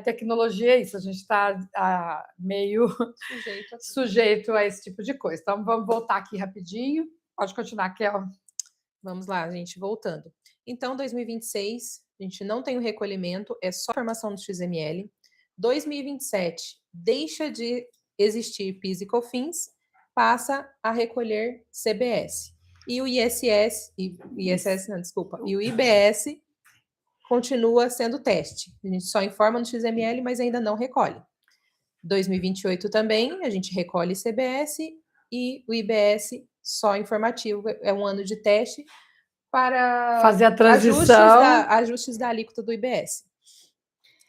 tecnologia é isso, a gente está meio sujeito a esse tipo de coisa. Então, vamos voltar aqui rapidinho. Pode continuar, Kel. Vamos lá, gente, voltando. Então, 2026, a gente não tem o recolhimento, é só formação do XML. 2027, deixa de existir PIS e COFINS, passa a recolher CBS. E o ISS, e o IBS continua sendo teste. A gente só informa no XML, mas ainda não recolhe. 2028 também, a gente recolhe CBS e o IBS só informativo, é um ano de teste para fazer a transição. Ajustes da alíquota do IBS.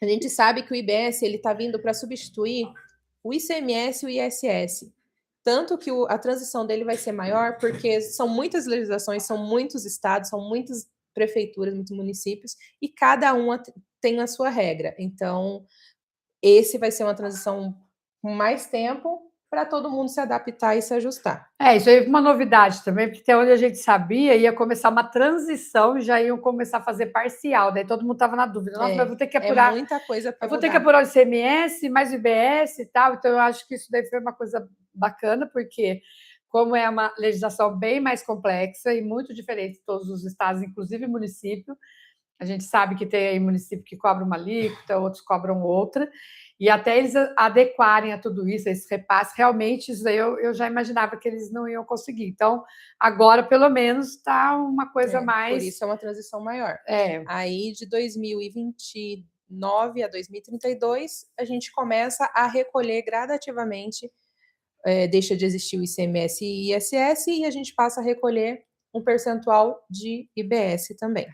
A gente sabe que o IBS está vindo para substituir o ICMS e o ISS. Tanto que a transição dele vai ser maior, porque são muitas legislações, são muitos estados, são muitas prefeituras, muitos municípios, e cada uma tem a sua regra. Então, esse vai ser uma transição com mais tempo para todo mundo se adaptar e se ajustar. Isso aí é uma novidade também, porque até onde a gente sabia, ia começar uma transição e já iam começar a fazer parcial, daí todo mundo estava na dúvida. Nossa, eu vou ter que apurar. Muita coisa para eu vou ter que apurar o ICMS, mais o IBS e tal, então eu acho que isso daí foi uma coisa bacana, porque como é uma legislação bem mais complexa e muito diferente de todos os estados, inclusive município, a gente sabe que tem aí município que cobra uma alíquota, outros cobram outra, e até eles adequarem a tudo isso, esse repasse, realmente isso aí eu já imaginava que eles não iam conseguir. Então, agora, pelo menos, está uma coisa mais... Por isso é uma transição maior. Aí, de 2029 a 2032, a gente começa a recolher gradativamente, deixa de existir o ICMS e ISS, e a gente passa a recolher um percentual de IBS também.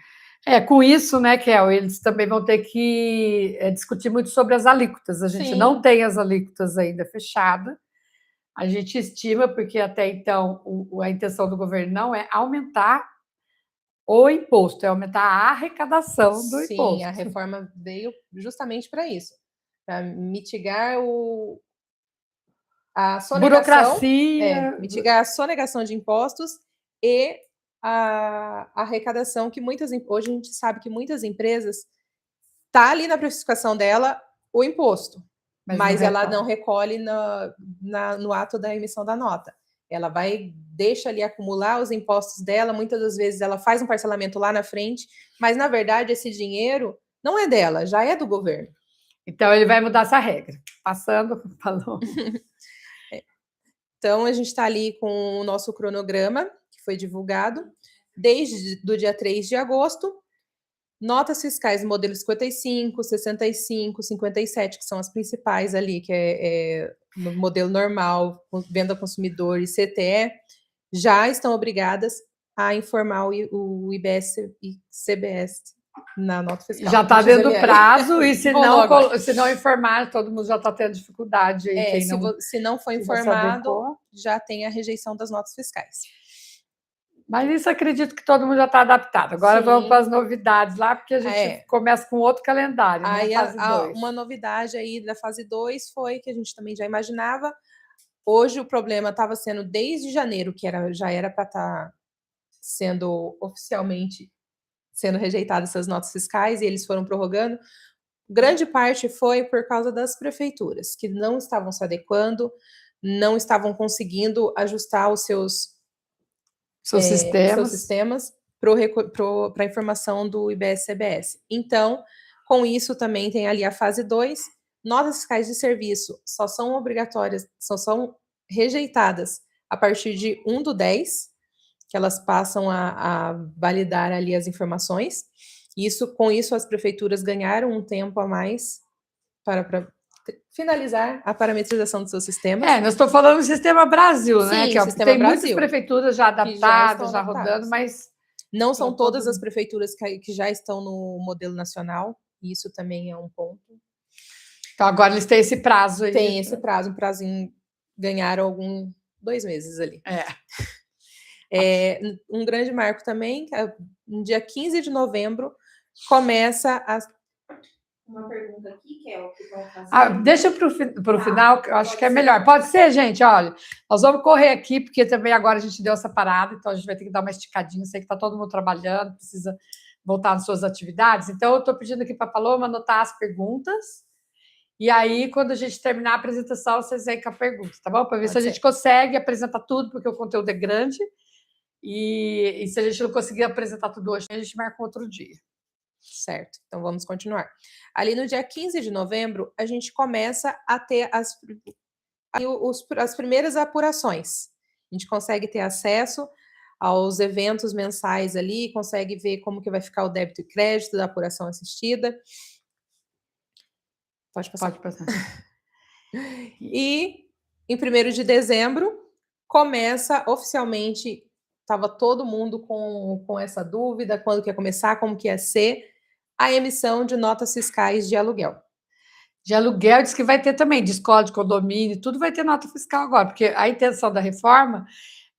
Com isso, né, Kel, eles também vão ter que discutir muito sobre as alíquotas. A gente não tem as alíquotas ainda fechadas. A gente estima, porque até então a intenção do governo não é aumentar o imposto, é aumentar a arrecadação do imposto. Sim, a reforma veio justamente para isso, para mitigar a sonegação, burocracia, mitigar a sonegação de impostos e a arrecadação que hoje a gente sabe que muitas empresas tá ali na precificação dela o imposto, mas ela não recolhe no ato da emissão da nota. Ela deixa ali acumular os impostos dela, muitas das vezes ela faz um parcelamento lá na frente, mas na verdade esse dinheiro não é dela, já é do governo. Então ele vai mudar essa regra. Falou. Então a gente está ali com o nosso cronograma, que foi divulgado, desde o dia 3 de agosto, notas fiscais modelo 55, 65, 57, que são as principais ali, que é no modelo normal, venda ao consumidor e CTE, já estão obrigadas a informar o IBS e CBS na nota fiscal. Já está dentro do prazo, e se não informar, todo mundo já está tendo dificuldade. Se não for informado, já tem a rejeição das notas fiscais. Mas isso acredito que todo mundo já está adaptado. Agora vamos para as novidades lá, porque a gente começa com outro calendário, aí, né? Fase 2. Uma novidade aí da fase 2 foi que a gente também já imaginava. Hoje o problema estava sendo desde janeiro, que já era para estar sendo oficialmente rejeitadas essas notas fiscais, e eles foram prorrogando. Grande parte foi por causa das prefeituras, que não estavam se adequando, não estavam conseguindo ajustar os seus sistemas para a informação do IBS-CBS. Então, com isso também tem ali a fase 2, notas fiscais de serviço só são obrigatórias, só são rejeitadas a partir de 1/10, que elas passam a validar ali as informações. Com isso, as prefeituras ganharam um tempo a mais para finalizar a parametrização dos seus sistemas. Nós estamos falando do Sistema Brasil, né? Sim, tem muitas prefeituras já adaptadas, já rodando, mas... Não são todas as prefeituras que já estão no modelo nacional, isso também é um ponto. Então, agora eles têm esse prazo aí. Tem esse prazo, um prazinho, ganharam 2 meses ali. Um grande marco também, no dia 15 de novembro, começa a... Uma pergunta aqui, que é o que vão fazer. Deixa para o final, que eu acho que é melhor. Pode ser, gente? Olha, nós vamos correr aqui, porque também agora a gente deu essa parada, então a gente vai ter que dar uma esticadinha. Sei que está todo mundo trabalhando, precisa voltar às suas atividades. Então, eu estou pedindo aqui para a Paloma anotar as perguntas. E aí, quando a gente terminar a apresentação, vocês vêm com a pergunta, tá bom? Para ver se a gente consegue apresentar tudo, porque o conteúdo é grande. E se a gente não conseguir apresentar tudo hoje, a gente marca outro dia. Certo, então vamos continuar. Ali no dia 15 de novembro, a gente começa a ter as primeiras apurações. A gente consegue ter acesso aos eventos mensais ali, consegue ver como que vai ficar o débito e crédito da apuração assistida. Pode passar. Pode passar. E em 1º de dezembro, começa oficialmente, estava todo mundo com essa dúvida, quando que ia começar, como que ia ser, a emissão de notas fiscais de aluguel. De aluguel, diz que vai ter também, de escola, de condomínio, tudo vai ter nota fiscal agora, porque a intenção da reforma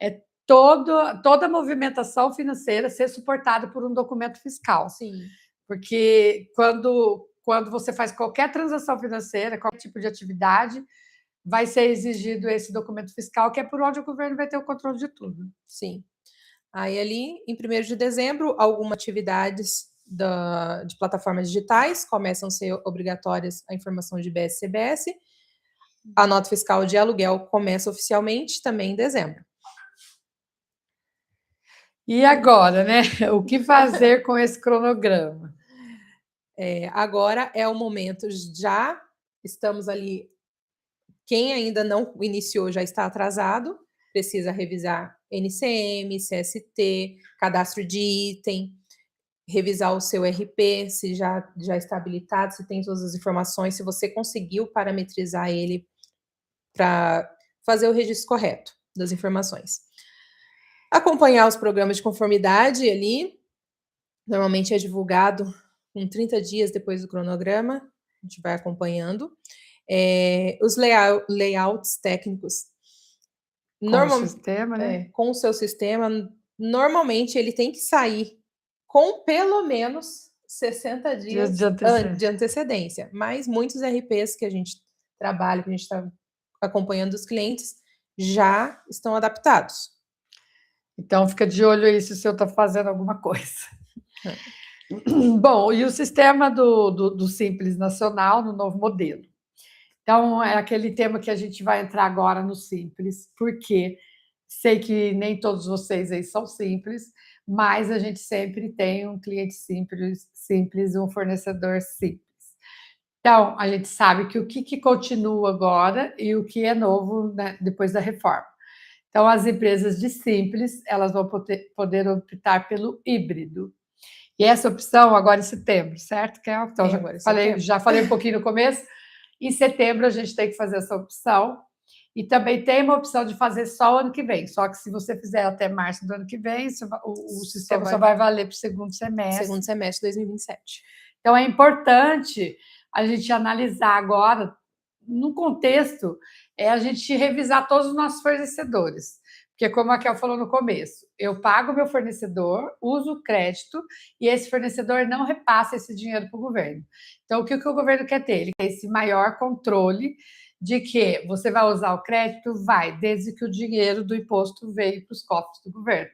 é toda a movimentação financeira ser suportada por um documento fiscal. Sim. Porque quando você faz qualquer transação financeira, qualquer tipo de atividade, vai ser exigido esse documento fiscal, que é por onde o governo vai ter o controle de tudo. Sim. Aí ali, em 1º de dezembro, algumas atividades de plataformas digitais começam a ser obrigatórias a informação de IBS e CBS. A nota fiscal de aluguel começa oficialmente também em dezembro. E agora, né? O que fazer com esse cronograma? Agora é o momento, já estamos ali. Quem ainda não iniciou já está atrasado, precisa revisar NCM, CST, cadastro de item, revisar o seu RP, se já está habilitado, se tem todas as informações, se você conseguiu parametrizar ele para fazer o registro correto das informações. Acompanhar os programas de conformidade ali, normalmente é divulgado com 30 dias depois do cronograma, a gente vai acompanhando. Os layouts técnicos. Sistema, né? Com o seu sistema, normalmente ele tem que sair com pelo menos 60 dias de antecedência. Mas muitos RPs que a gente trabalha, que a gente está acompanhando os clientes, já estão adaptados. Então, fica de olho aí se o seu está fazendo alguma coisa. Bom, e o sistema do Simples Nacional no novo modelo? Então, é aquele tema que a gente vai entrar agora no Simples, porque sei que nem todos vocês aí são simples, mas a gente sempre tem um cliente simples, um fornecedor simples. Então, a gente sabe que o que continua agora e o que é novo, né, depois da reforma. Então, as empresas de simples, elas vão poder optar pelo híbrido. E essa opção agora em setembro, certo, Kel? Então, já falei um pouquinho no começo. Em setembro, a gente tem que fazer essa opção. E também tem uma opção de fazer só o ano que vem. Só que se você fizer até março do ano que vem, o sistema só vai valer para o segundo semestre. Segundo semestre de 2027. Então, é importante a gente analisar agora, no contexto, a gente revisar todos os nossos fornecedores. Porque, como a Kel falou no começo, eu pago o meu fornecedor, uso o crédito, e esse fornecedor não repassa esse dinheiro para o governo. Então, o que o governo quer ter? Ele quer esse maior controle de que você vai usar o crédito, desde que o dinheiro do imposto veio para os cofres do governo.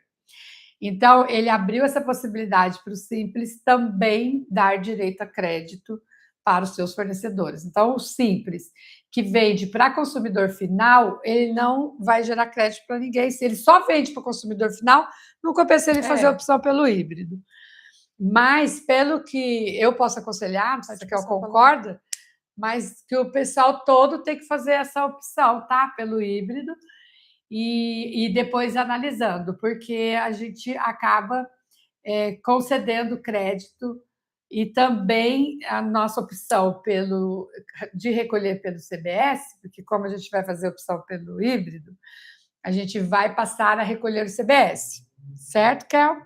Então, ele abriu essa possibilidade para o Simples também dar direito a crédito para os seus fornecedores. Então, o Simples, que vende para consumidor final, ele não vai gerar crédito para ninguém. Se ele só vende para o consumidor final, não compensa ele fazer a opção pelo híbrido. Mas, pelo que eu posso aconselhar, não sei se a Kel concorda, mas que o pessoal todo tem que fazer essa opção, tá? Pelo híbrido. E depois analisando, porque a gente acaba concedendo crédito e também a nossa opção de recolher pelo CBS, porque como a gente vai fazer a opção pelo híbrido, a gente vai passar a recolher o CBS, certo, Kel?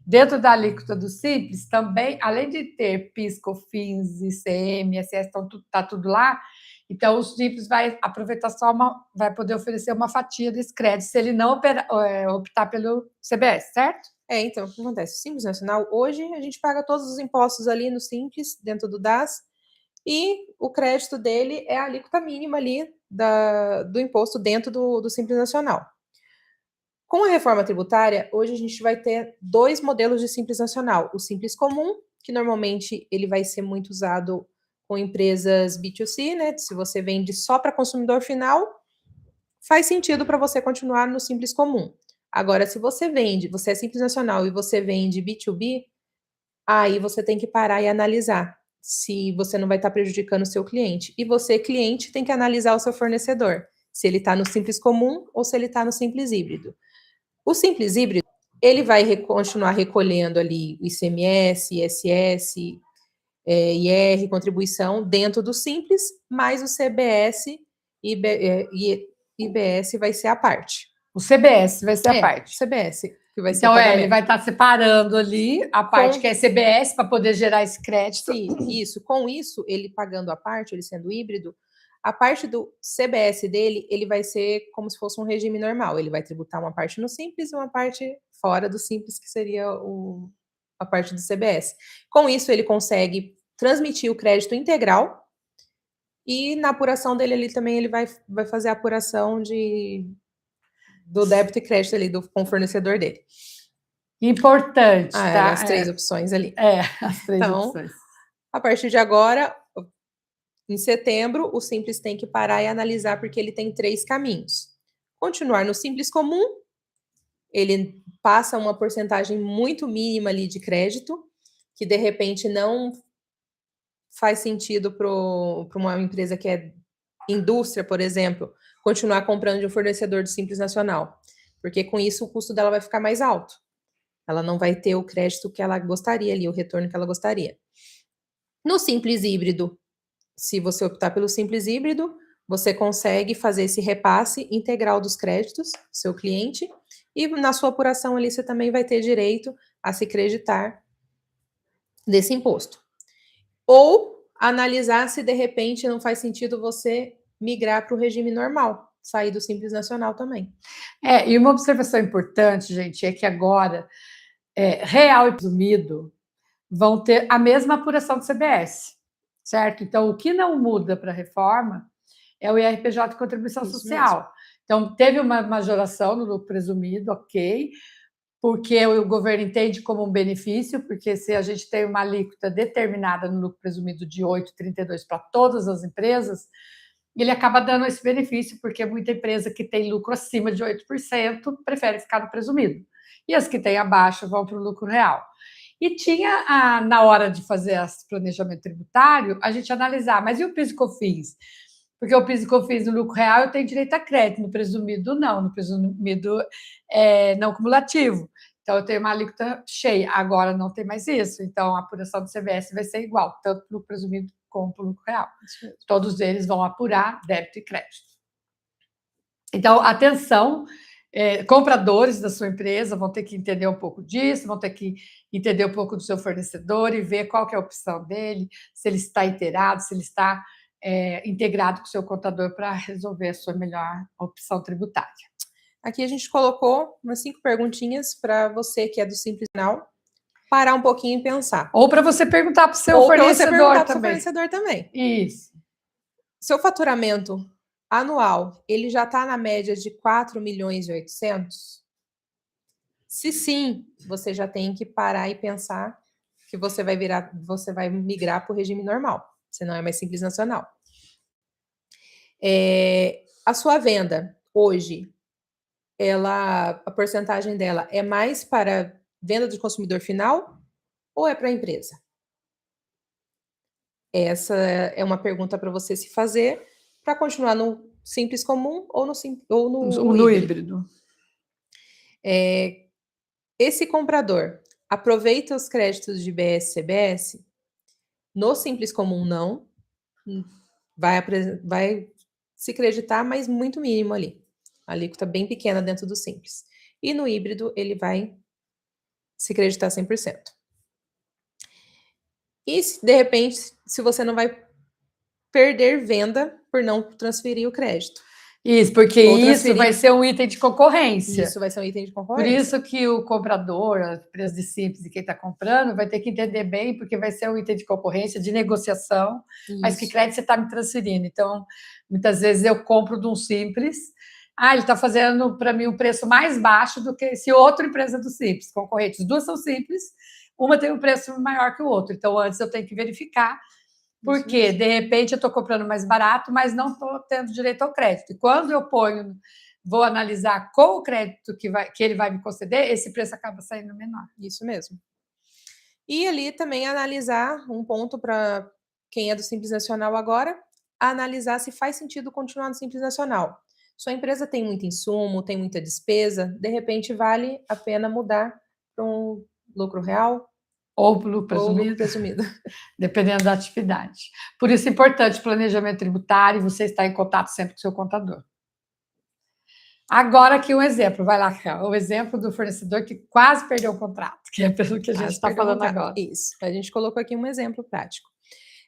Dentro da alíquota do Simples, também, além de ter PIS, COFINS, ICM, ISS, está tudo lá, então o Simples vai aproveitar vai poder oferecer uma fatia desse crédito, se ele não optar pelo CBS, certo? Então, o que acontece? O Simples Nacional, hoje, a gente paga todos os impostos ali no Simples, dentro do DAS, e o crédito dele é a alíquota mínima ali do imposto dentro do Simples Nacional. Com a reforma tributária, hoje a gente vai ter 2 modelos de Simples Nacional. O Simples Comum, que normalmente ele vai ser muito usado com empresas B2C, né? Se você vende só para consumidor final, faz sentido para você continuar no Simples Comum. Agora, se você é Simples Nacional e você vende B2B, aí você tem que parar e analisar se você não vai estar prejudicando o seu cliente. E você, cliente, tem que analisar o seu fornecedor, se ele está no Simples Comum ou se ele está no Simples Híbrido. O Simples Híbrido, ele vai continuar recolhendo ali o ICMS, ISS, IR, contribuição dentro do Simples, mas o CBS e IBS vai ser a parte. O CBS vai ser a parte. CBS, que vai ser então, ele vai estar separando ali a parte que é CBS para poder gerar esse crédito. Sim, isso. Com isso, ele pagando a parte, ele sendo híbrido, a parte do CBS dele, ele vai ser como se fosse um regime normal. Ele vai tributar uma parte no Simples e uma parte fora do Simples, que seria a parte do CBS. Com isso, ele consegue transmitir o crédito integral e na apuração dele ali também ele vai fazer a apuração do débito e crédito ali com o fornecedor dele. Importante, tá? As 3 opções ali. As 3 opções. A partir de agora, em setembro, o Simples tem que parar e analisar, porque ele tem 3 caminhos. Continuar no Simples Comum, ele passa uma porcentagem muito mínima ali de crédito, que de repente não faz sentido para uma empresa que é indústria, por exemplo, continuar comprando de um fornecedor do Simples Nacional, porque com isso o custo dela vai ficar mais alto. Ela não vai ter o crédito que ela gostaria ali, o retorno que ela gostaria. No Simples Híbrido, se você optar pelo Simples Híbrido, você consegue fazer esse repasse integral dos créditos do seu cliente e na sua apuração ali você também vai ter direito a se creditar desse imposto. Ou analisar se de repente não faz sentido você migrar para o regime normal, sair do Simples Nacional também. E uma observação importante, gente, é que agora real e presumido vão ter a mesma apuração do CBS, certo? Então, o que não muda para a reforma é o IRPJ de contribuição social. Mesmo. Então, teve uma majoração no lucro presumido, ok, porque o governo entende como um benefício, porque se a gente tem uma alíquota determinada no lucro presumido de 8,32 para todas as empresas, ele acaba dando esse benefício, porque muita empresa que tem lucro acima de 8% prefere ficar no presumido. E as que têm abaixo vão para o lucro real. E tinha, na hora de fazer esse planejamento tributário, a gente analisar, mas e o PIS e COFINS? Porque o PIS e COFINS no lucro real eu tenho direito a crédito, no presumido não, no presumido é não cumulativo. Então, eu tenho uma alíquota cheia, agora não tem mais isso. Então, a apuração do CBS vai ser igual, tanto para o presumido como para o lucro real. Todos eles vão apurar débito e crédito. Então, atenção, compradores da sua empresa vão ter que entender um pouco disso, vão ter que entender um pouco do seu fornecedor e ver qual que é a opção dele, se ele está inteirado, se ele está integrado com o seu contador para resolver a sua melhor opção tributária. Aqui a gente colocou umas 5 perguntinhas para você que é do Simples Nacional parar um pouquinho e pensar. Ou para você perguntar para o seu fornecedor também. Isso. Seu faturamento anual, ele já está na média de 4 milhões e 800? Se sim, você já tem que parar e pensar que você vai migrar para o regime normal, você não é mais Simples Nacional. A sua venda hoje, a porcentagem dela é mais para venda do consumidor final ou é para a empresa? Essa é uma pergunta para você se fazer para continuar no Simples Comum ou no híbrido. Esse comprador aproveita os créditos de IBS e CBS? No Simples Comum não, vai se creditar, mas muito mínimo ali. A alíquota bem pequena dentro do Simples. E no híbrido, ele vai se creditar 100%. E, de repente, se você não vai perder venda por não transferir o crédito. Isso, porque isso vai ser um item de concorrência. Isso vai ser um item de concorrência. Por isso que o comprador, a empresa de Simples e quem está comprando, vai ter que entender bem, porque vai ser um item de concorrência, de negociação, mas que crédito você está me transferindo. Então, muitas vezes eu compro de um Simples ele está fazendo para mim um preço mais baixo do que se outra empresa do Simples, concorrentes. As duas são simples, uma tem um preço maior que o outro. Então, antes eu tenho que verificar, porque de repente eu estou comprando mais barato, mas não estou tendo direito ao crédito. E quando eu vou analisar com o crédito que ele vai me conceder, esse preço acaba saindo menor. Isso mesmo. E ali também analisar um ponto para quem é do Simples Nacional agora, analisar se faz sentido continuar no Simples Nacional. Sua empresa tem muito insumo, tem muita despesa, de repente vale a pena mudar para um lucro real ou lucro presumido, dependendo da atividade. Por isso é importante o planejamento tributário e você estar em contato sempre com o seu contador. Agora aqui um exemplo, vai lá, Raquel, o exemplo do fornecedor que quase perdeu o contrato, que é pelo que a gente está falando agora. Isso, a gente colocou aqui um exemplo prático.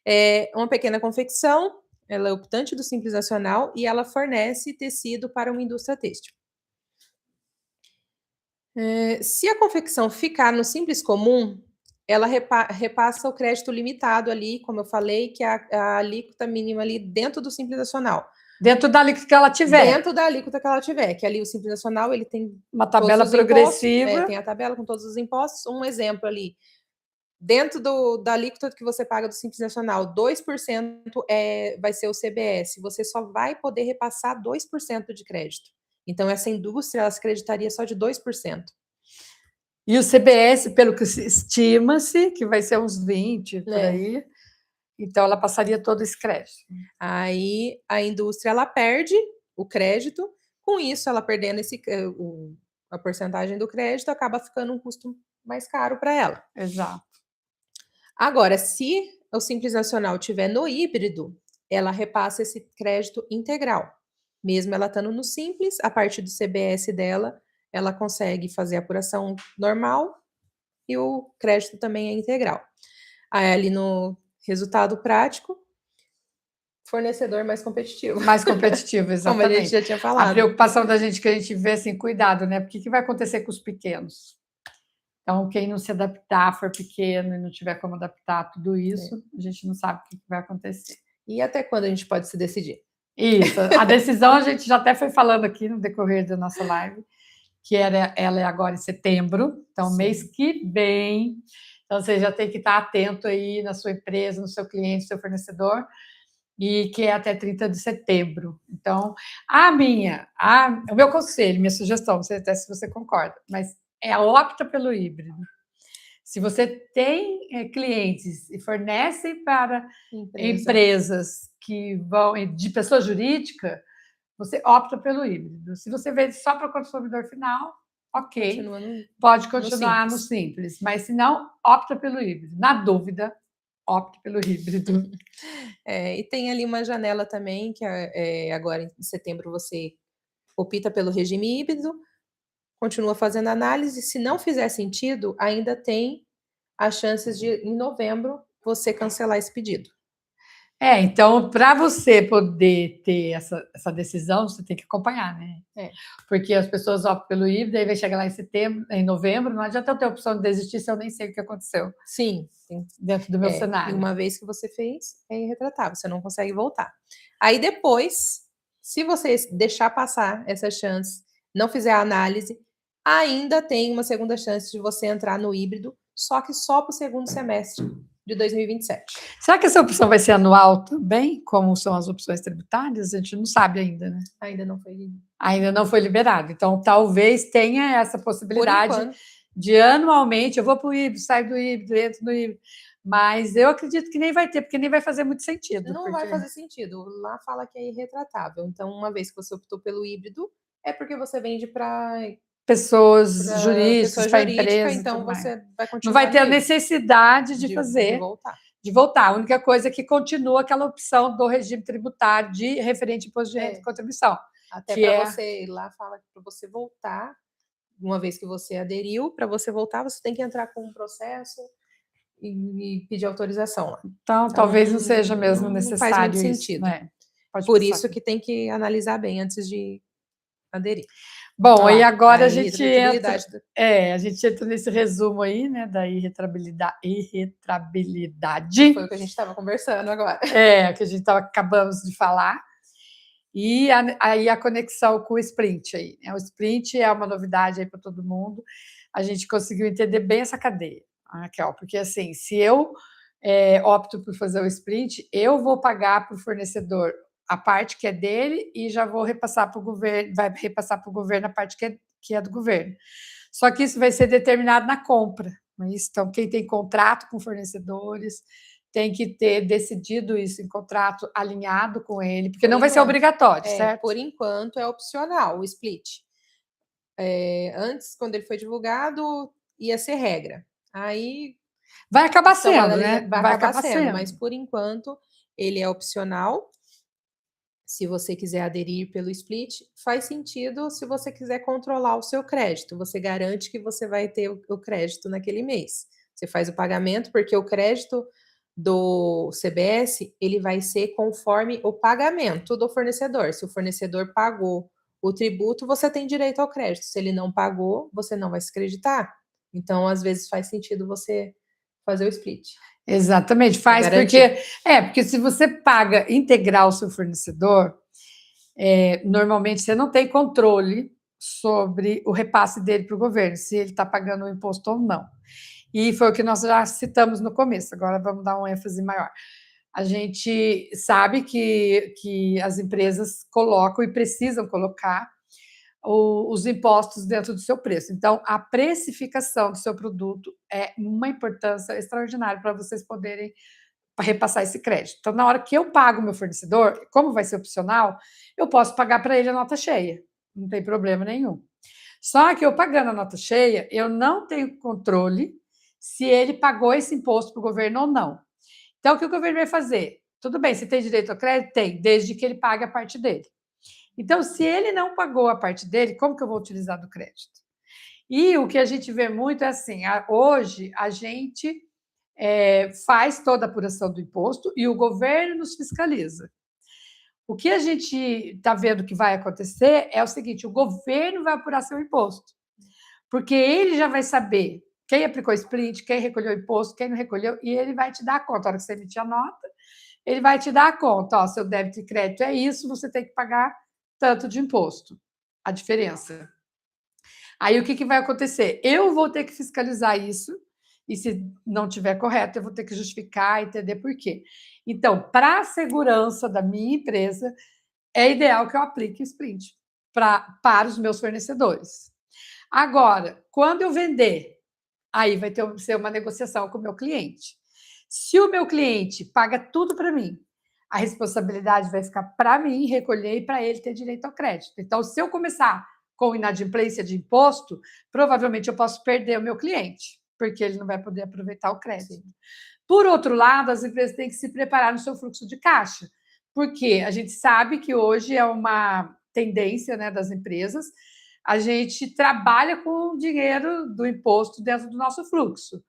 É uma pequena confecção, ela é optante do Simples Nacional e ela fornece tecido para uma indústria têxtil. Se a confecção ficar no Simples Comum, ela repassa o crédito limitado ali, como eu falei, que é a alíquota mínima ali dentro do Simples Nacional. Dentro da alíquota que ela tiver. Dentro da alíquota que ela tiver, que ali o Simples Nacional, ele tem uma tabela progressiva. Impostos, tem a tabela com todos os impostos. Um exemplo ali, dentro da alíquota que você paga do Simples Nacional, 2% vai ser o CBS. Você só vai poder repassar 2% de crédito. Então, essa indústria, ela se creditaria só de 2%. E o CBS, pelo que estima-se, que vai ser uns 20%, por aí. Então, ela passaria todo esse crédito. Aí, a indústria, ela perde o crédito. Com isso, ela perdendo a porcentagem do crédito, acaba ficando um custo mais caro para ela. Exato. Agora, se o Simples Nacional estiver no híbrido, ela repassa esse crédito integral. Mesmo ela estando no Simples, a partir do CBS dela, ela consegue fazer a apuração normal e o crédito também é integral. Aí, ali no resultado prático, fornecedor mais competitivo. Mais competitivo, exatamente. Como a gente já tinha falado. A preocupação da gente que a gente vê assim, cuidado, né? Porque o que vai acontecer com os pequenos? Então, quem não se adaptar, for pequeno e não tiver como adaptar tudo isso, a gente não sabe o que vai acontecer. E até quando a gente pode se decidir? Isso. A decisão a gente já até foi falando aqui no decorrer da nossa live, que ela é agora em setembro, então mês que vem. Então, você já tem que estar atento aí na sua empresa, no seu cliente, no seu fornecedor, e que é até 30 de setembro. Então, o meu conselho, minha sugestão, não sei até se você concorda, mas opta pelo híbrido. Se você tem clientes e fornece para empresas que vão de pessoa jurídica, você opta pelo híbrido. Se você vende só para o consumidor final, ok, pode continuar no simples. Mas se não, opta pelo híbrido. Na dúvida, opte pelo híbrido. E tem ali uma janela também, que agora em setembro você opta pelo regime híbrido, continua fazendo análise. Se não fizer sentido, ainda tem as chances de, em novembro, você cancelar esse pedido. Então, para você poder ter essa decisão, você tem que acompanhar, né? Porque as pessoas optam pelo híbrido, aí vai chegar lá em novembro, não adianta eu ter a opção de desistir se eu nem sei o que aconteceu. Sim. Dentro do meu cenário. E uma vez que você fez, é irretratável, você não consegue voltar. Aí depois, se você deixar passar essa chance, não fizer a análise, ainda tem uma segunda chance de você entrar no híbrido, só que só para o segundo semestre de 2027. Será que essa opção vai ser anual também, como são as opções tributárias? A gente não sabe ainda, né? Ainda não foi liberado. Então, talvez tenha essa possibilidade de anualmente, eu vou para o híbrido, saio do híbrido, entro no híbrido. Mas eu acredito que nem vai ter, porque nem vai fazer muito sentido. Não vai fazer sentido. Lá fala que é irretratável. Então, uma vez que você optou pelo híbrido, é porque você vende para pessoas jurídicas, para empresas. Então, você vai continuar. Não vai ter a necessidade de fazer. De voltar. A única coisa é que continua aquela opção do regime tributário de referente imposto de renda e contribuição. Até para você, lá fala que para você voltar, uma vez que você aderiu, para você voltar, você tem que entrar com um processo e pedir autorização lá. Então, talvez não seja mesmo necessário. Faz muito sentido. Né? Por isso que tem que analisar bem antes de aderir. Bom, e agora a gente entra nesse resumo aí, né, da irretrabilidade. Foi o que a gente estava conversando agora. Que a gente acabamos de falar. E aí a conexão com o Sprint aí, né? O Sprint é uma novidade aí para todo mundo. A gente conseguiu entender bem essa cadeia, Raquel, porque assim, se eu opto por fazer o Sprint, eu vou pagar para o fornecedor a parte que é dele e já vou repassar para o governo, vai repassar para o governo a parte que é do governo. Só que isso vai ser determinado na compra, não é isso? Então, quem tem contrato com fornecedores tem que ter decidido isso em contrato alinhado com ele, porque não vai ser obrigatório, certo? Por enquanto é opcional o split. Antes, quando ele foi divulgado, ia ser regra. Aí vai acabar sendo, né? Vai acabar sendo, mas por enquanto ele é opcional. Se você quiser aderir pelo split, faz sentido se você quiser controlar o seu crédito. Você garante que você vai ter o crédito naquele mês. Você faz o pagamento, porque o crédito do CBS, ele vai ser conforme o pagamento do fornecedor. Se o fornecedor pagou o tributo, você tem direito ao crédito. Se ele não pagou, você não vai se creditar. Então, às vezes, faz sentido você fazer o split. Exatamente, faz porque se você paga integral o seu fornecedor, normalmente você não tem controle sobre o repasse dele para o governo, se ele está pagando o imposto ou não. E foi o que nós já citamos no começo, agora vamos dar um ênfase maior. A gente sabe que as empresas colocam e precisam colocar os impostos dentro do seu preço. Então, a precificação do seu produto é uma importância extraordinária para vocês poderem repassar esse crédito. Então, na hora que eu pago o meu fornecedor, como vai ser opcional, eu posso pagar para ele a nota cheia, não tem problema nenhum. Só que eu pagando a nota cheia, eu não tenho controle se ele pagou esse imposto para o governo ou não. Então, o que o governo vai fazer? Tudo bem, você tem direito ao crédito? Tem, desde que ele pague a parte dele. Então, se ele não pagou a parte dele, como que eu vou utilizar do crédito? E o que a gente vê muito é assim, hoje a gente faz toda a apuração do imposto e o governo nos fiscaliza. O que a gente está vendo que vai acontecer é o seguinte, o governo vai apurar seu imposto, porque ele já vai saber quem aplicou split, quem recolheu imposto, quem não recolheu, e ele vai te dar a conta. Na hora que você emitir a nota, ele vai te dar a conta. Ó, seu débito e crédito é isso, você tem que pagar tanto de imposto, a diferença. Aí o que vai acontecer? Eu vou ter que fiscalizar isso, e se não tiver correto, eu vou ter que justificar, entender por quê. Então, para a segurança da minha empresa, é ideal que eu aplique o sprint para os meus fornecedores. Agora, quando eu vender, aí vai ser uma negociação com o meu cliente. Se o meu cliente paga tudo para mim, a responsabilidade vai ficar para mim recolher e para ele ter direito ao crédito. Então, se eu começar com inadimplência de imposto, provavelmente eu posso perder o meu cliente, porque ele não vai poder aproveitar o crédito. Sim. Por outro lado, as empresas têm que se preparar no seu fluxo de caixa, porque a gente sabe que hoje é uma tendência, né, das empresas, a gente trabalha com o dinheiro do imposto dentro do nosso fluxo,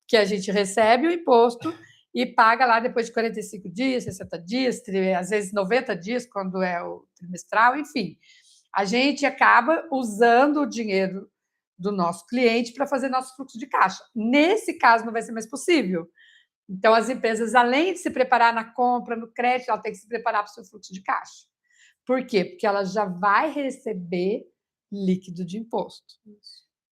que a gente recebe o imposto e paga lá depois de 45 dias, 60 dias, às vezes 90 dias, quando é o trimestral, enfim. A gente acaba usando o dinheiro do nosso cliente para fazer nosso fluxo de caixa. Nesse caso, não vai ser mais possível. Então, as empresas, além de se preparar na compra, no crédito, ela tem que se preparar para o seu fluxo de caixa. Por quê? Porque ela já vai receber líquido de imposto.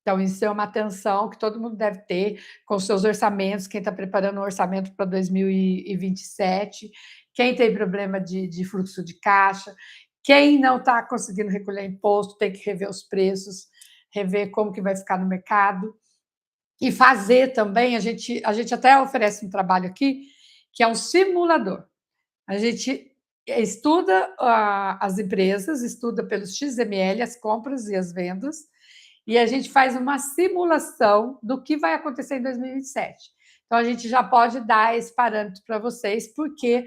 Então, isso é uma atenção que todo mundo deve ter com os seus orçamentos, quem está preparando um orçamento para 2027, quem tem problema de fluxo de caixa, quem não está conseguindo recolher imposto, tem que rever os preços, rever como que vai ficar no mercado. E fazer também, a gente até oferece um trabalho aqui, que é um simulador. A gente estuda as empresas, estuda pelos XML, as compras e as vendas, e a gente faz uma simulação do que vai acontecer em 2027. Então, a gente já pode dar esse parâmetro para vocês, porque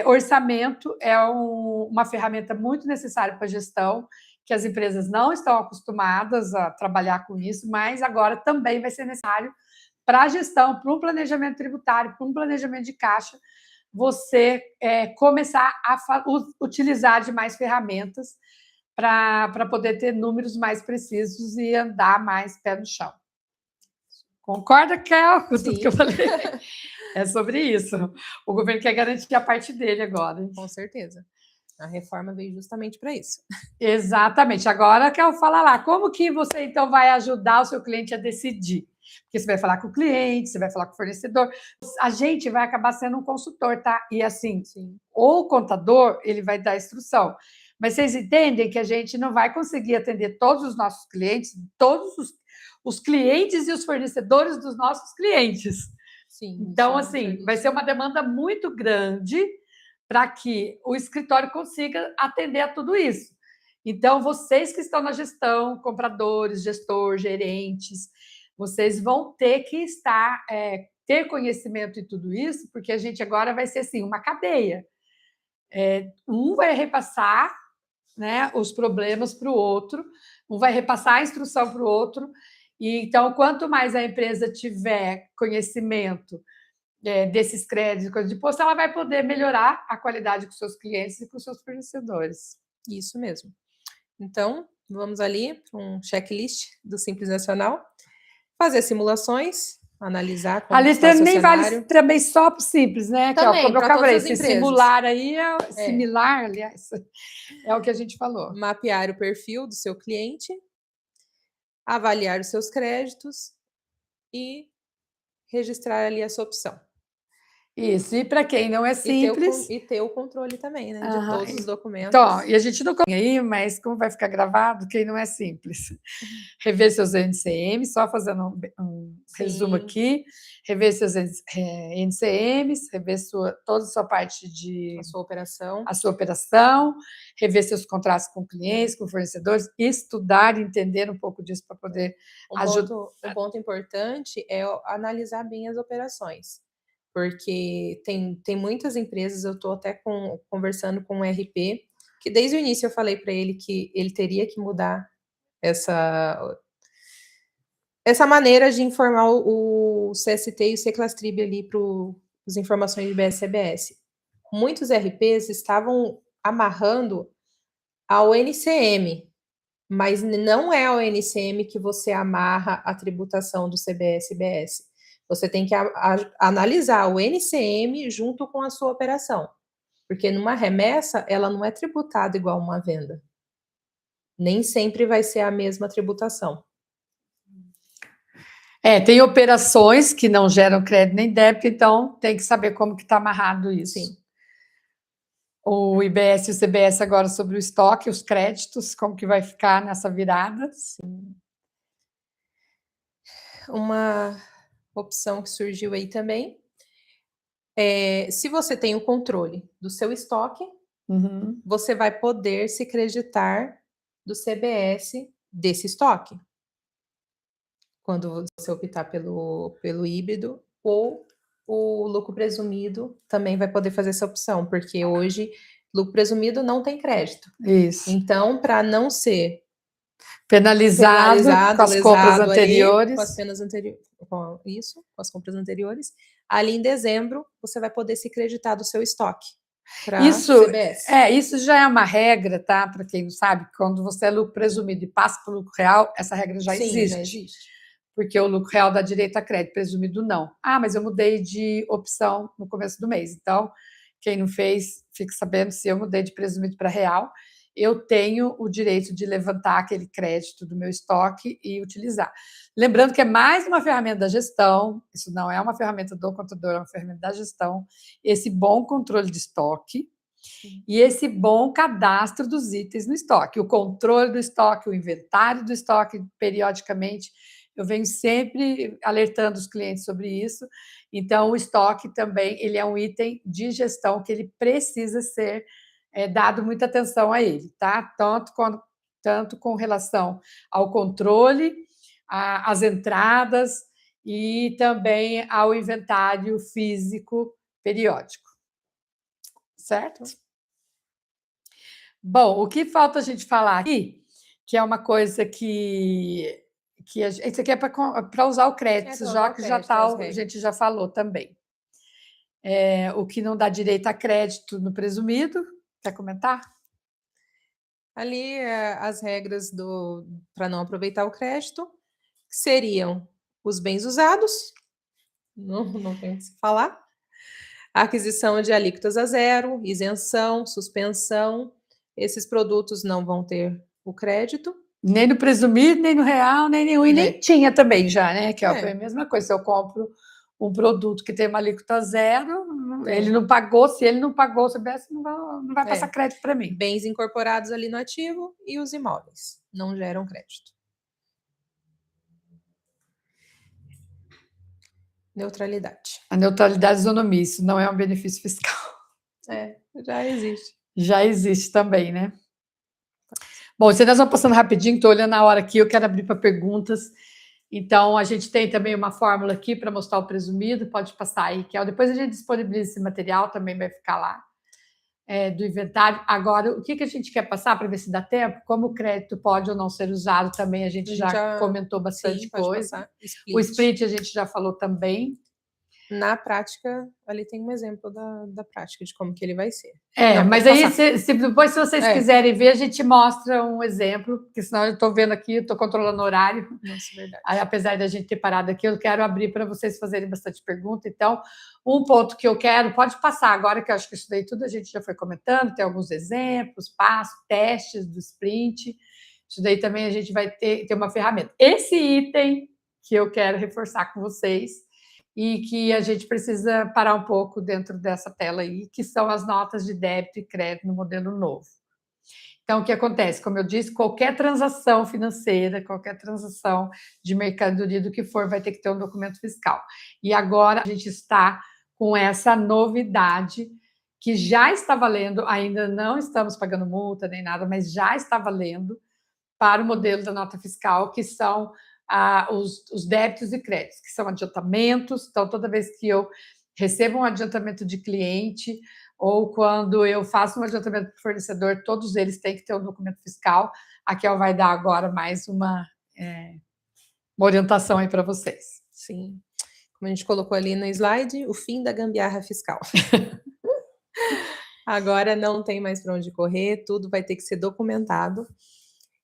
orçamento é uma ferramenta muito necessária para a gestão, que as empresas não estão acostumadas a trabalhar com isso, mas agora também vai ser necessário para a gestão, para um planejamento tributário, para um planejamento de caixa, você começar a utilizar de mais ferramentas para poder ter números mais precisos e andar mais pé no chão. Concorda, Kel, com tudo que eu falei? É sobre isso. O governo quer garantir a parte dele agora. Com certeza. A reforma veio justamente para isso. Exatamente. Agora que eu falar lá, como que você então vai ajudar o seu cliente a decidir? Porque você vai falar com o cliente, você vai falar com o fornecedor. A gente vai acabar sendo um consultor, tá? E assim, Sim. o contador, ele vai dar instrução. Mas vocês entendem que a gente não vai conseguir atender todos os nossos clientes, todos os clientes e os fornecedores dos nossos clientes. Sim, Então, isso é um assim, vai serviço. ser uma demanda muito grande para que o escritório consiga atender a tudo isso. Então, vocês que estão na gestão, compradores, gestor, gerentes, vocês vão ter que estar, ter conhecimento em tudo isso, porque a gente agora vai ser assim, uma cadeia. Um vai repassar, né, os problemas para o outro, um vai repassar a instrução para o outro, e então, quanto mais a empresa tiver conhecimento desses créditos, coisa de imposto, ela vai poder melhorar a qualidade com seus clientes e com seus fornecedores. Isso mesmo. Então, vamos ali para um checklist do Simples Nacional, fazer simulações, analisar como A está o lista seu nem vale cenário. também só para o simples, né? Que, Também, como eu para todas falei, as esse empresas. simular aí É. similar, aliás, é o que a gente falou. Mapear o perfil do seu cliente, avaliar os seus créditos e registrar ali a sua opção. Isso, e para quem não é simples. E ter o controle também, né? De todos os documentos. Então, e a gente não conhece aí, mas como vai ficar gravado, quem não é simples. Rever seus NCMs, só fazendo um resumo aqui, rever seus NCMs, rever toda a sua parte de a sua operação, rever seus contratos com clientes, com fornecedores, estudar, entender um pouco disso para poder ajudar. Um ponto importante é analisar bem as operações, porque tem muitas empresas, eu estou até conversando com o RP, que desde o início eu falei para ele que ele teria que mudar essa maneira de informar o CST e o C-Clastrib ali para as informações de BS-CBS. Muitos RPs estavam amarrando ao NCM, mas não é ao NCM que você amarra a tributação do CBS-BS. Você tem que analisar o NCM junto com a sua operação, porque numa remessa ela não é tributada igual uma venda. Nem sempre vai ser a mesma tributação. Tem operações que não geram crédito nem débito, então tem que saber como que está amarrado isso. Sim. O IBS e o CBS agora sobre o estoque, os créditos, como que vai ficar nessa virada? Sim. Uma opção que surgiu aí também se você tem o controle do seu estoque, você vai poder se creditar do CBS desse estoque. Quando você optar pelo híbrido, ou o lucro presumido também vai poder fazer essa opção, porque hoje lucro presumido não tem crédito. Isso. Então, para não ser penalizado com as compras anteriores. Ali, com as penas anteriores, com as compras anteriores, ali em dezembro você vai poder se creditar do seu estoque. Isso já é uma regra, tá? Para quem não sabe, quando você é lucro presumido e passa para o lucro real, essa regra já existe. Já existe. Porque o lucro real dá direito a crédito, presumido não. Mas eu mudei de opção no começo do mês. Então, quem não fez, fique sabendo, se eu mudei de presumido para real, eu tenho o direito de levantar aquele crédito do meu estoque e utilizar. Lembrando que é mais uma ferramenta da gestão, isso não é uma ferramenta do contador, é uma ferramenta da gestão, esse bom controle de estoque e esse bom cadastro dos itens no estoque, o controle do estoque, o inventário do estoque periodicamente. Eu venho sempre alertando os clientes sobre isso. Então, o estoque também ele é um item de gestão que ele precisa ser dado muita atenção a ele, tá? Tanto com relação ao controle, às entradas e também ao inventário físico periódico. Certo? Bom, o que falta a gente falar aqui, que é uma coisa que isso aqui é para usar o crédito, já que a gente já falou também. O que não dá direito a crédito no presumido, quer comentar? Ali as regras para não aproveitar o crédito seriam os bens usados, não tem o que se falar, Aquisição de alíquotas a zero, isenção, suspensão. Esses produtos não vão ter o crédito. Nem no presumido, nem no real, nem nenhum. E nem tinha também já, né? Que é a mesma coisa. Se eu compro um produto que tem uma alíquota zero, ele não pagou. Se ele não pagou o CBS, não vai passar crédito para mim. Bens incorporados ali no ativo e os imóveis não geram crédito. Neutralidade. A neutralidade isonomia, isso não é um benefício fiscal. Já existe. Já existe também, né? Bom, se nós vamos passando rapidinho, estou olhando a hora aqui, eu quero abrir para perguntas. Então, a gente tem também uma fórmula aqui para mostrar o presumido, pode passar aí, Kel. Depois a gente disponibiliza esse material, também vai ficar lá, do inventário. Agora, o que a gente quer passar para ver se dá tempo? Como o crédito pode ou não ser usado também, a gente já comentou bastante coisa. O split a gente já falou também. Na prática, ali tem um exemplo da prática, de como que ele vai ser. Mas aí, depois, se vocês quiserem ver, a gente mostra um exemplo, porque senão eu estou vendo aqui, eu estou controlando o horário. Nossa, verdade. Aí, apesar da gente ter parado aqui, eu quero abrir para vocês fazerem bastante pergunta. Então, um ponto que eu quero, pode passar agora, que eu acho que isso daí tudo a gente já foi comentando, tem alguns exemplos, passos, testes do sprint. Isso daí também a gente vai ter uma ferramenta. Esse item que eu quero reforçar com vocês, e que a gente precisa parar um pouco dentro dessa tela aí, que são as notas de débito e crédito no modelo novo. Então, o que acontece? Como eu disse, qualquer transação financeira, qualquer transação de mercadoria do que for, vai ter que ter um documento fiscal. E agora a gente está com essa novidade que já está valendo, ainda não estamos pagando multa nem nada, mas já está valendo para o modelo da nota fiscal, que são os débitos e créditos, que são adiantamentos. Então, toda vez que eu recebo um adiantamento de cliente ou quando eu faço um adiantamento para o fornecedor, todos eles têm que ter um documento fiscal. A Kel vai dar agora mais uma orientação aí para vocês. Sim. Como a gente colocou ali no slide, o fim da gambiarra fiscal. Agora não tem mais para onde correr, tudo vai ter que ser documentado.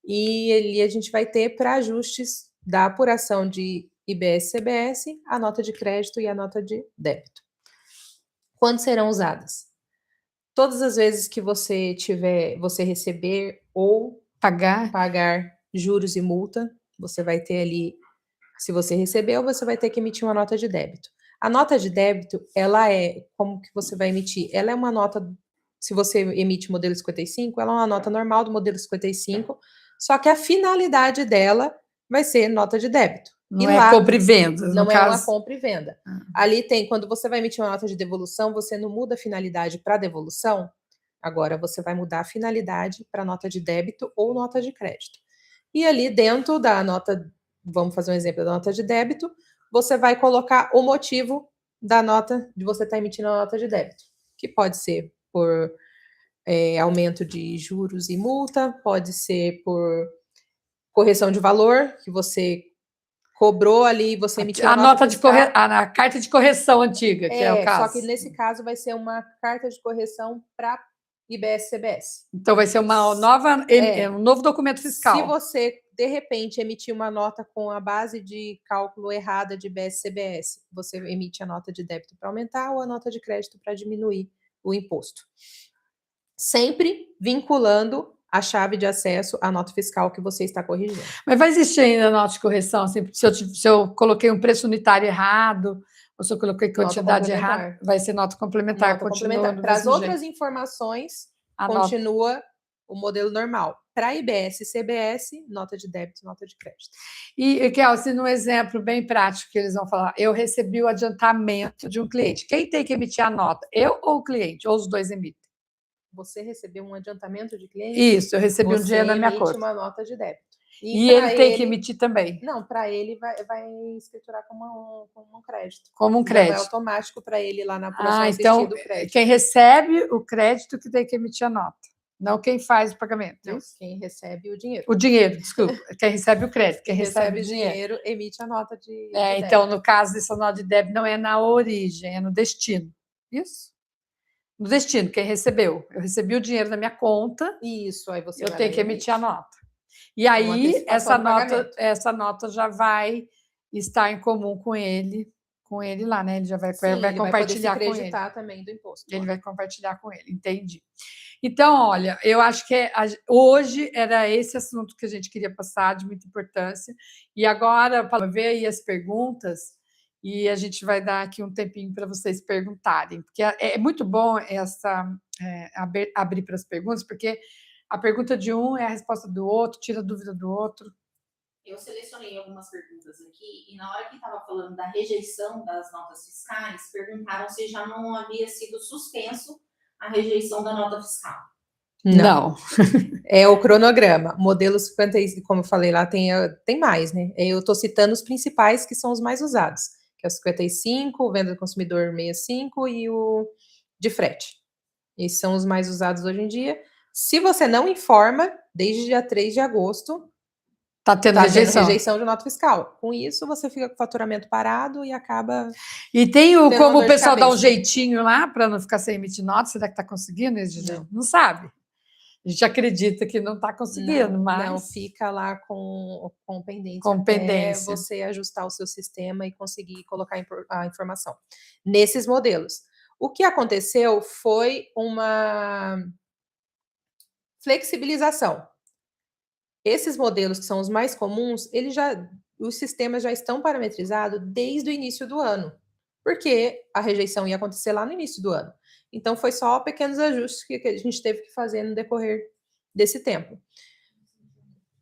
E ali a gente vai ter para ajustes da apuração de IBS-CBS, a nota de crédito e a nota de débito. Quando serão usadas? Todas as vezes que você receber ou pagar juros e multa, você vai ter ali, se você recebeu, você vai ter que emitir uma nota de débito. A nota de débito, ela como que você vai emitir? Ela é uma nota, se você emite modelo 55, ela é uma nota normal do modelo 55, só que a finalidade dela vai ser nota de débito. Não é compra e venda. Não é uma compra e venda. Ali tem, quando você vai emitir uma nota de devolução, você não muda a finalidade para devolução, agora você vai mudar a finalidade para nota de débito ou nota de crédito. E ali dentro da nota, vamos fazer um exemplo da nota de débito, você vai colocar o motivo da nota, de você estar emitindo a nota de débito, que pode ser por aumento de juros e multa, pode ser por correção de valor, que você cobrou ali, você emitiu a nota de a carta de correção antiga, que é o caso. Só que nesse caso vai ser uma carta de correção para IBS-CBS. Então vai ser uma nova, um novo documento fiscal. Se você, de repente, emitir uma nota com a base de cálculo errada de IBS-CBS, você emite a nota de débito para aumentar ou a nota de crédito para diminuir o imposto. Sempre vinculando a chave de acesso à nota fiscal que você está corrigindo. Mas vai existir ainda a nota de correção? Assim, se eu coloquei um preço unitário errado, ou se eu coloquei quantidade errada, vai ser nota complementar. Para as outras informações, continua o modelo normal. Para IBS e CBS, nota de débito, nota de crédito. E, Kel, se no exemplo bem prático que eles vão falar, eu recebi o adiantamento de um cliente, quem tem que emitir a nota? Eu ou o cliente? Ou os dois emitem? Você recebeu um adiantamento de cliente? Isso, eu recebi um dinheiro na minha conta. Você emite uma nota de débito. E ele tem que emitir também? Não, para ele vai escriturar como um crédito. Como um crédito. Não é automático para ele lá na apuração então, do crédito. Quem recebe o crédito que tem que emitir a nota, não quem faz o pagamento. Não, quem recebe o dinheiro. O dinheiro, desculpa. Quem recebe o crédito. Quem recebe o dinheiro emite a nota de então, no caso, essa nota de débito não é na origem, é no destino. Isso? No destino, quem recebeu. Eu recebi o dinheiro na minha conta. Isso, aí você eu tenho que emitir a nota. E aí, essa nota já vai estar em comum com ele, com ele lá, né? Ele já vai, Sim, vai ele vai poder se compartilhar com ele. creditar também do imposto. Ele vai compartilhar com ele, entendi. Então, olha, eu acho que hoje era esse assunto que a gente queria passar, de muita importância. E agora, para ver aí as perguntas, e a gente vai dar aqui um tempinho para vocês perguntarem, porque é muito bom abrir para as perguntas, porque a pergunta de um é a resposta do outro, tira a dúvida do outro. Eu selecionei algumas perguntas aqui e na hora que estava falando da rejeição das notas fiscais, perguntaram se já não havia sido suspenso a rejeição da nota fiscal. Não. É o cronograma. Modelo 55, como eu falei lá, tem mais, né? Eu estou citando os principais que são os mais usados, que é o 55, o venda do consumidor 65 e o de frete. Esses são os mais usados hoje em dia. Se você não informa, desde dia 3 de agosto, Tá tendo rejeição de nota fiscal. Com isso, você fica com o faturamento parado e acaba... E tem como o pessoal dá um jeitinho lá para não ficar sem emitir nota? Será que está conseguindo? Não sabe. A gente acredita que não está conseguindo, mas... Não, fica lá com pendência. Com pendência. Até você ajustar o seu sistema e conseguir colocar a informação. Nesses modelos. O que aconteceu foi uma flexibilização. Esses modelos que são os mais comuns, os sistemas já estão parametrizados desde o início do ano, porque a rejeição ia acontecer lá no início do ano. Então, foi só pequenos ajustes que a gente teve que fazer no decorrer desse tempo.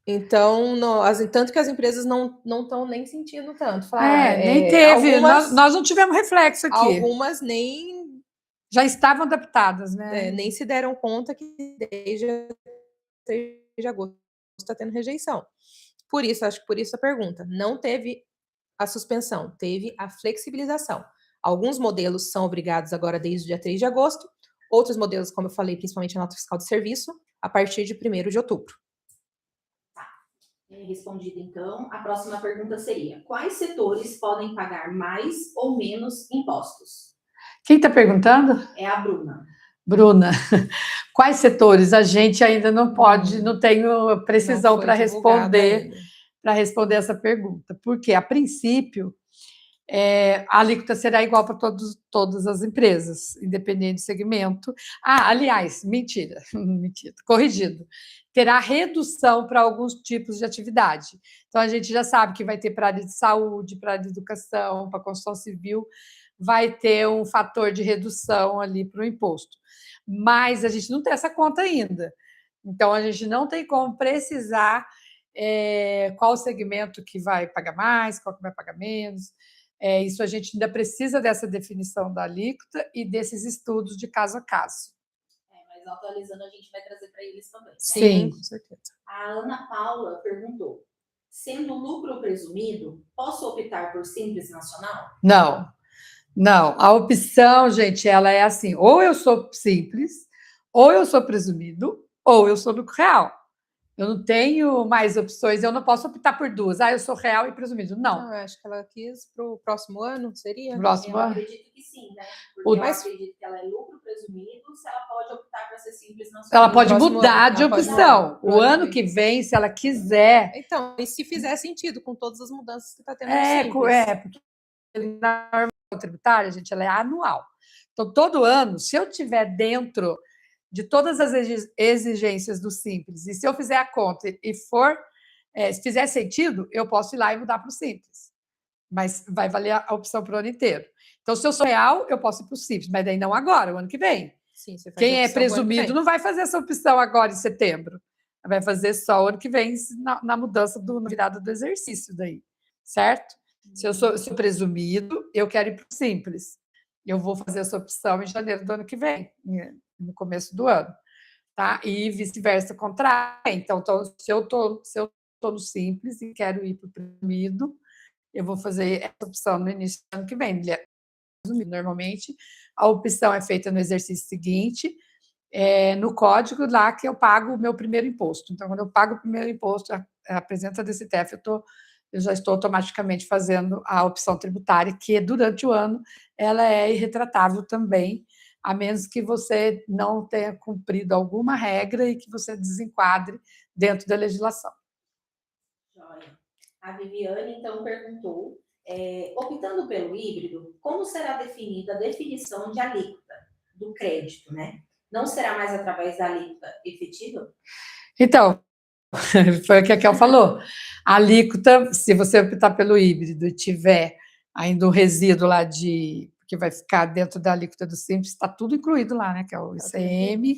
Então, tanto que as empresas não estão nem sentindo tanto. Nem teve, nós não tivemos reflexo aqui. Algumas nem... Já estavam adaptadas, né? Nem se deram conta que desde 3 de agosto está tendo rejeição. Acho que por isso a pergunta. Não teve a suspensão, teve a flexibilização. Alguns modelos são obrigados agora desde o dia 3 de agosto, outros modelos, como eu falei, principalmente a nota fiscal de serviço, a partir de 1º de outubro. Tá. Respondida, então. A próxima pergunta seria: quais setores podem pagar mais ou menos impostos? Quem está perguntando? É a Bruna. Bruna, quais setores? A gente ainda não pode, não tenho precisão para responder essa pergunta, porque a princípio a alíquota será igual para todas as empresas, independente do segmento. Aliás, mentira, corrigido. Terá redução para alguns tipos de atividade. Então, a gente já sabe que vai ter para a área de saúde, para a área de educação, para a construção civil, vai ter um fator de redução ali para o imposto. Mas a gente não tem essa conta ainda. Então, a gente não tem como precisar qual segmento que vai pagar mais, qual que vai pagar menos. Isso a gente ainda precisa dessa definição da alíquota e desses estudos de caso a caso. Mas atualizando, a gente vai trazer para eles também. Né? Sim, com certeza. A Ana Paula perguntou: sendo lucro presumido, posso optar por Simples Nacional? Não, a opção, gente, ela é assim, ou eu sou simples, ou eu sou presumido, ou eu sou lucro real. Eu não tenho mais opções, eu não posso optar por duas. Eu sou real e presumido. Não. Eu acho que ela quis para o próximo ano, seria? Eu acredito que sim, né? Porque eu acredito que ela é lucro presumido, se ela pode optar para ser Simples Nacional. Ela pode mudar de opção. O ano que vem, se ela quiser. Então, e se fizer sentido com todas as mudanças que está tendo no Simples? Porque na norma tributária, gente, ela é anual. Então, todo ano, se eu tiver dentro de todas as exigências do Simples, e se eu fizer a conta e se fizer sentido, eu posso ir lá e mudar para o Simples. Mas vai valer a opção para o ano inteiro. Então, se eu sou real, eu posso ir para o Simples, mas daí não agora, o ano que vem. Sim, você faz quem é presumido não vai fazer essa opção agora em setembro. Vai fazer só o ano que vem na mudança na virada do exercício daí, certo? Se eu sou presumido, eu quero ir para o Simples. Eu vou fazer essa opção em janeiro do ano que vem, no começo do ano, tá? E vice-versa, contrário. Então, se eu tô no Simples e quero ir para o presumido, eu vou fazer essa opção no início do ano que vem. Normalmente, a opção é feita no exercício seguinte, no código lá que eu pago o meu primeiro imposto. Então, quando eu pago o primeiro imposto, apresenta a DCTF, eu já estou automaticamente fazendo a opção tributária, que durante o ano ela é irretratável também, a menos que você não tenha cumprido alguma regra e que você desenquadre dentro da legislação. Joia. A Viviane, então, perguntou Optando pelo híbrido, como será definida a definição de alíquota do crédito, né? Não será mais através da alíquota efetiva? Então, foi o que a Kel falou. A alíquota, se você optar pelo híbrido e tiver ainda um resíduo lá que vai ficar dentro da alíquota do Simples, está tudo incluído lá, né? Que é o ICM,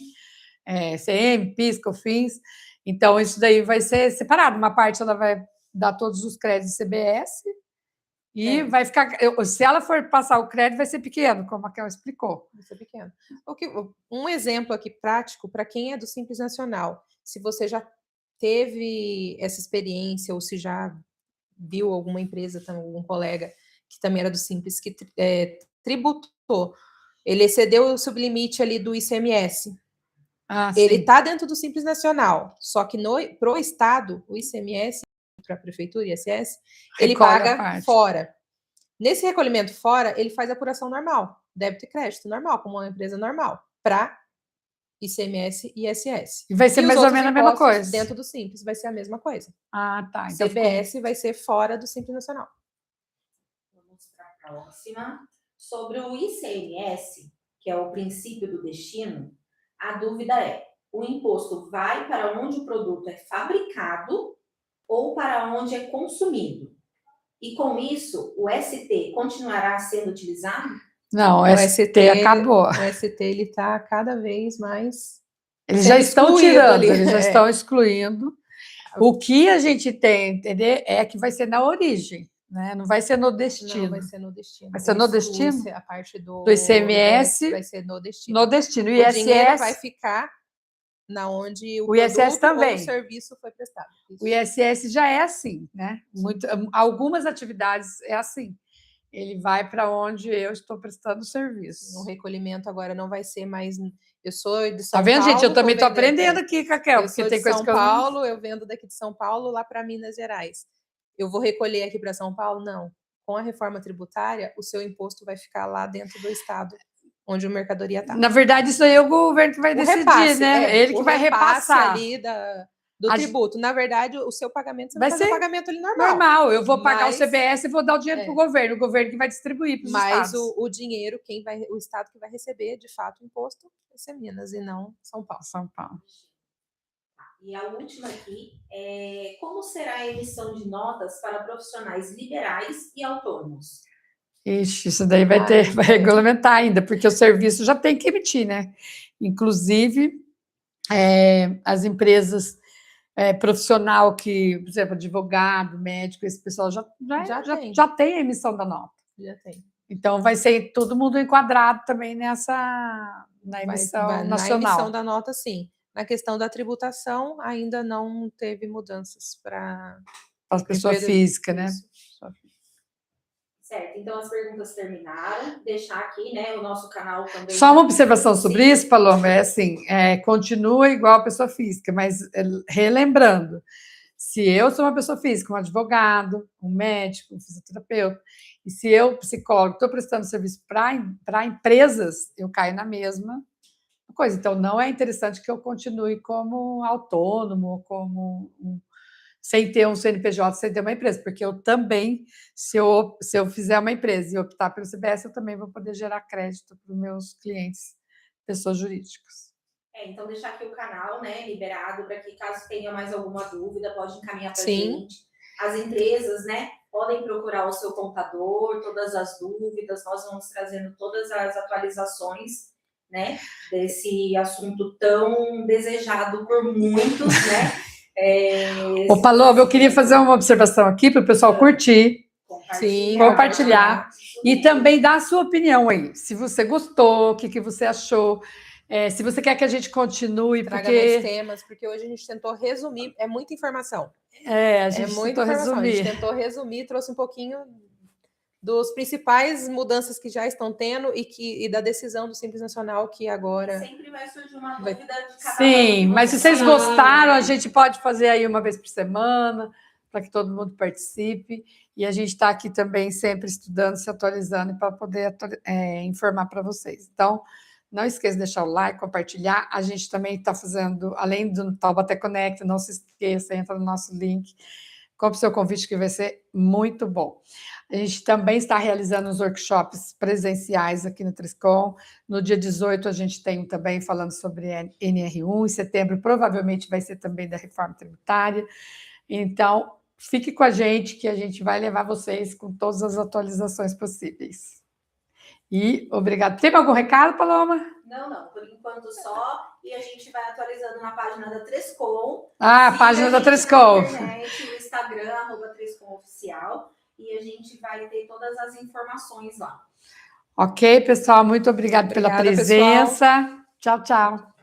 ICM, PIS, COFINS. Então, isso daí vai ser separado. Uma parte ela vai dar todos os créditos CBS e vai ficar. Se ela for passar o crédito, vai ser pequeno, como a Kel explicou. Vai ser pequeno. Um exemplo aqui prático para quem é do Simples Nacional. Se você já teve essa experiência ou se já viu alguma empresa, algum colega que também era do Simples, que tributou, ele excedeu o sublimite ali do ICMS. Ele está dentro do Simples Nacional, só que para o Estado, o ICMS, para a Prefeitura, ISS, ele paga fora. Nesse recolhimento fora, ele faz apuração normal, débito e crédito normal, como uma empresa normal, para ICMS e ISS. E vai ser mais ou menos a mesma coisa. Dentro do Simples vai ser a mesma coisa. Ah, tá. Então CBS vai ser fora do Simples Nacional. Vamos para a próxima. Sobre o ICMS, que é o princípio do destino, a dúvida é: o imposto vai para onde o produto é fabricado ou para onde é consumido? E com isso, o ST continuará sendo utilizado? Não, o ST acabou. O ST ele está cada vez mais. Eles já estão tirando, eles já estão excluindo. O que a gente tem, entender, é que vai ser na origem, né? Não vai ser no destino. Não, vai ser no destino. Vai ser no destino? A parte do ICMS vai ser no destino. No destino. O dinheiro vai ficar na onde o ISS também. ou o serviço foi prestado. Isso. O ISS já é assim, né? Algumas atividades é assim. Ele vai para onde eu estou prestando serviço. No recolhimento agora não vai ser mais. Eu sou de São Paulo. Tá vendo, Paulo, gente? Eu também estou aprendendo aqui, Raquel. Eu sou de São Paulo, eu vendo daqui de São Paulo lá para Minas Gerais. Eu vou recolher aqui para São Paulo? Não. Com a reforma tributária, o seu imposto vai ficar lá dentro do estado onde a mercadoria está. Na verdade, isso aí é o governo que vai decidir, repasse, né? Ele que vai repassar ali do tributo. Na verdade, o seu pagamento você vai fazer o pagamento ali normal. Eu vou pagar o CBS e vou dar o dinheiro para o governo que vai distribuir para os estados. Mas o dinheiro, o estado que vai receber, de fato, o imposto vai ser Minas e não São Paulo. São Paulo. E a última aqui é: como será a emissão de notas para profissionais liberais e autônomos? Ixi, isso daí vai regulamentar ainda, porque o serviço já tem que emitir, né? Inclusive, as empresas profissional que, por exemplo, advogado, médico, esse pessoal já tem a emissão da nota. Já tem. Então, vai ser todo mundo enquadrado também na emissão nacional. Na emissão da nota, sim. Na questão da tributação, ainda não teve mudanças para as pessoas físicas, né? Certo, então as perguntas terminaram. Deixar aqui, né, o nosso canal também. Só uma observação sobre isso, Paloma, continua igual a pessoa física, mas relembrando, se eu sou uma pessoa física, um advogado, um médico, um fisioterapeuta, e se eu, psicólogo, estou prestando serviço para empresas, eu caio na mesma coisa. Então, não é interessante que eu continue como autônomo, sem ter um CNPJ, sem ter uma empresa, porque eu também, se eu fizer uma empresa e optar pelo CBS, eu também vou poder gerar crédito para os meus clientes, pessoas jurídicas. Então, deixar aqui o canal, né, liberado, para que, caso tenha mais alguma dúvida, pode encaminhar para a gente. As empresas, né, podem procurar o seu contador, todas as dúvidas, nós vamos trazendo todas as atualizações, né, desse assunto tão desejado por muitos, né. Ô, Paloma, eu queria fazer uma observação aqui para o pessoal curtir, compartilhar e também dar a sua opinião aí. Se você gostou, o que você achou, se você quer que a gente continue. Traga mais temas, porque hoje a gente tentou resumir, é muita informação. A gente tentou resumir. A gente tentou resumir, trouxe um pouquinho dos principais mudanças que já estão tendo e da decisão do Simples Nacional que agora... Sempre vai surgir uma dúvida de cada Sim, mas se vocês gostaram, a gente pode fazer aí uma vez por semana, para que todo mundo participe, e a gente está aqui também sempre estudando, se atualizando, para poder informar para vocês. Então, não esqueça de deixar o like, compartilhar. A gente também está fazendo, além do Taubaté Connect, não se esqueça, entra no nosso link, compre seu convite que vai ser muito bom. A gente também está realizando os workshops presenciais aqui no Triscom. No dia 18 a gente tem também falando sobre NR1, em setembro provavelmente vai ser também da reforma tributária. Então, fique com a gente que a gente vai levar vocês com todas as atualizações possíveis. E obrigado. Tem algum recado, Paloma? Não, por enquanto só. E a gente vai atualizando na página da Trescom. A página da Trescom. Na internet, no Instagram, @TrescomOficial. E a gente vai ter todas as informações lá. Ok, pessoal, muito obrigada pela presença. Pessoal. Tchau, tchau.